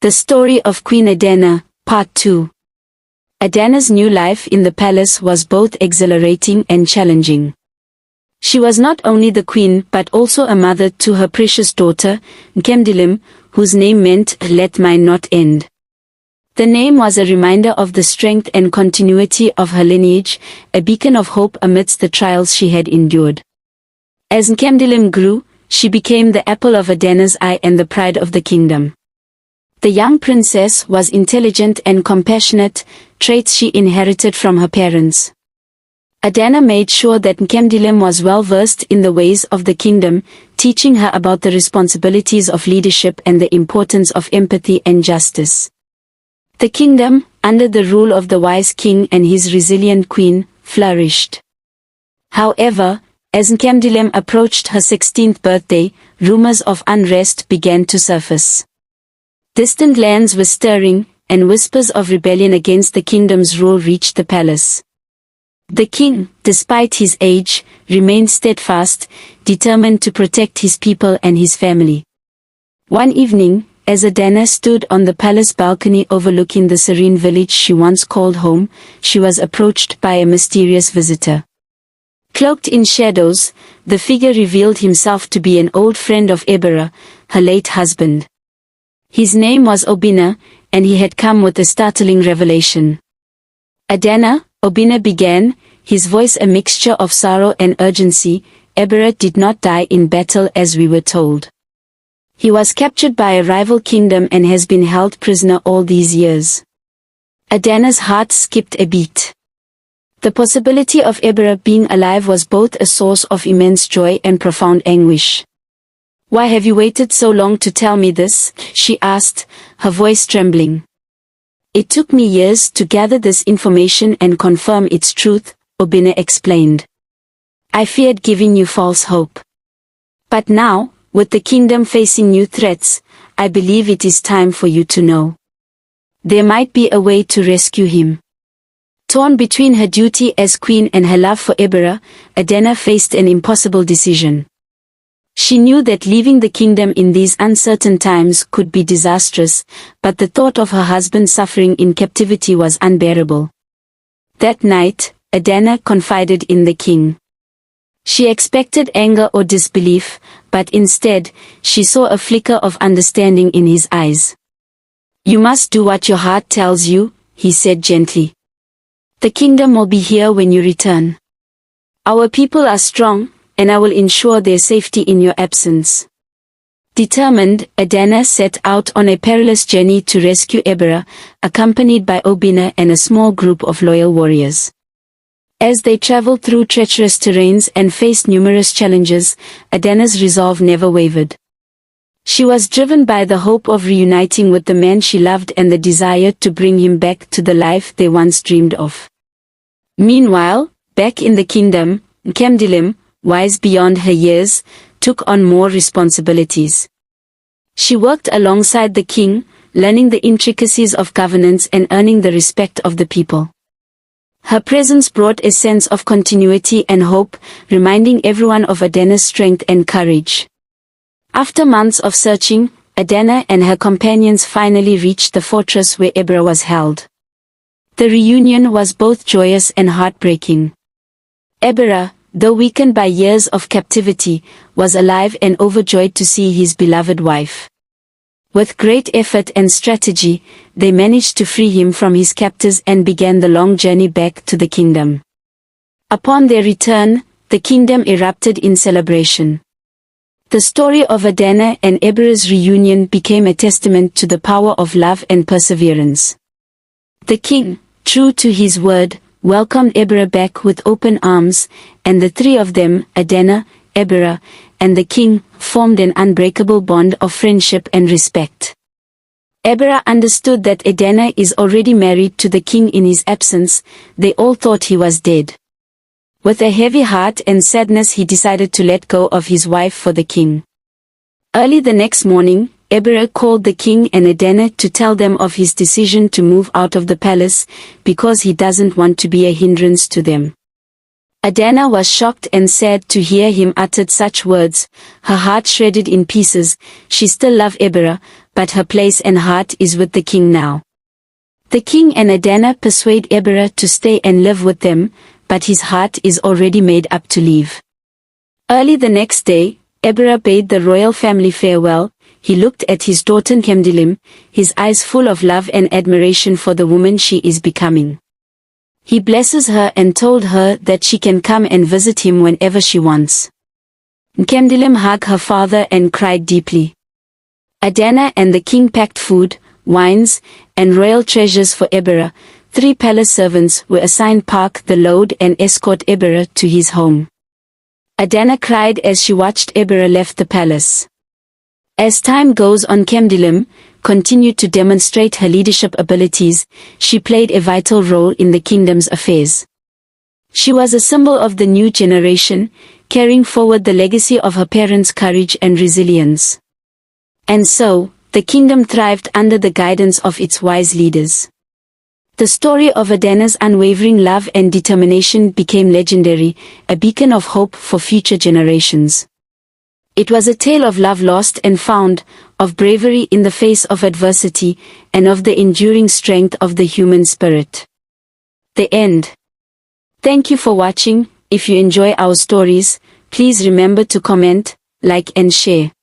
The story of Queen Adanna, Part 2. Adanna's new life in the palace was both exhilarating and challenging. She was not only the queen but also a mother to her precious daughter, Nkemdilim, whose name meant, "Let mine not end." The name was a reminder of the strength and continuity of her lineage, a beacon of hope amidst the trials she had endured. As Nkemdilim grew, she became the apple of Adanna's eye and the pride of the kingdom. The young princess was intelligent and compassionate, traits she inherited from her parents. Addana made sure that Nkemdilim was well versed in the ways of the kingdom, teaching her about the responsibilities of leadership and the importance of empathy and justice. The kingdom, under the rule of the wise king and his resilient queen, flourished. However, as Nkemdilim approached her 16th birthday, rumors of unrest began to surface. Distant lands were stirring, and whispers of rebellion against the kingdom's rule reached the palace. The king, despite his age, remained steadfast, determined to protect his people and his family. One evening, as Addana stood on the palace balcony overlooking the serene village she once called home, she was approached by a mysterious visitor. Cloaked in shadows, the figure revealed himself to be an old friend of Ebere, her late husband. His name was Obina, and he had come with a startling revelation. "Addana," Obina began, his voice a mixture of sorrow and urgency, "Ebere did not die in battle as we were told. He was captured by a rival kingdom and has been held prisoner all these years." Addana's heart skipped a beat. The possibility of Ebere being alive was both a source of immense joy and profound anguish. "Why have you waited so long to tell me this?" she asked, her voice trembling. "It took me years to gather this information and confirm its truth," Obina explained. "I feared giving you false hope. But now, with the kingdom facing new threats, I believe it is time for you to know. There might be a way to rescue him." Torn between her duty as queen and her love for Ebere, Addana faced an impossible decision. She knew that leaving the kingdom in these uncertain times could be disastrous, but the thought of her husband suffering in captivity was unbearable. That night, Addana confided in the king. She expected anger or disbelief, but instead, she saw a flicker of understanding in his eyes. "You must do what your heart tells you," he said gently. "The kingdom will be here when you return. Our people are strong, and I will ensure their safety in your absence." Determined, Addana set out on a perilous journey to rescue Ebere, accompanied by Obina and a small group of loyal warriors. As they traveled through treacherous terrains and faced numerous challenges, Addana's resolve never wavered. She was driven by the hope of reuniting with the man she loved and the desire to bring him back to the life they once dreamed of. Meanwhile, back in the kingdom, Nkemdilim, wise beyond her years, took on more responsibilities. She worked alongside the king, learning the intricacies of governance and earning the respect of the people. Her presence brought a sense of continuity and hope, reminding everyone of Addana's strength and courage. After months of searching, Addana and her companions finally reached the fortress where Ebere was held. The reunion was both joyous and heartbreaking. Ebere, though weakened by years of captivity, was alive and overjoyed to see his beloved wife. With great effort and strategy, they managed to free him from his captors and began the long journey back to the kingdom. Upon their return, the kingdom erupted in celebration. The story of Addana and Ebere's reunion became a testament to the power of love and perseverance. The king, true to his word, welcomed Ebere back with open arms, and the three of them, Addana, Ebere, and the king, formed an unbreakable bond of friendship and respect. Ebere understood that Addana is already married to the king in his absence. They all thought he was dead. With a heavy heart and sadness, he decided to let go of his wife for the king. Early the next morning, Ebere called the king and Addana to tell them of his decision to move out of the palace, because he doesn't want to be a hindrance to them. Addana was shocked and sad to hear him utter such words, her heart shredded in pieces. She still loved Ebere, but her place and heart is with the king now. The king and Addana persuade Ebere to stay and live with them, but his heart is already made up to leave. Early the next day, Ebere bade the royal family farewell. He looked at his daughter Nkemdilim, his eyes full of love and admiration for the woman she is becoming. He blesses her and told her that she can come and visit him whenever she wants. Nkemdilim hugged her father and cried deeply. Addana and the king packed food, wines, and royal treasures for Ebere. 3 palace servants were assigned park the load and escort Ebere to his home. Addana cried as she watched Ebere left the palace. As time goes on, Nkemdilim continued to demonstrate her leadership abilities. She played a vital role in the kingdom's affairs. She was a symbol of the new generation, carrying forward the legacy of her parents' courage and resilience. And so, the kingdom thrived under the guidance of its wise leaders. The story of Addana's unwavering love and determination became legendary, a beacon of hope for future generations. It was a tale of love lost and found, of bravery in the face of adversity, and of the enduring strength of the human spirit. The end. Thank you for watching. If you enjoy our stories, please remember to comment, like and share.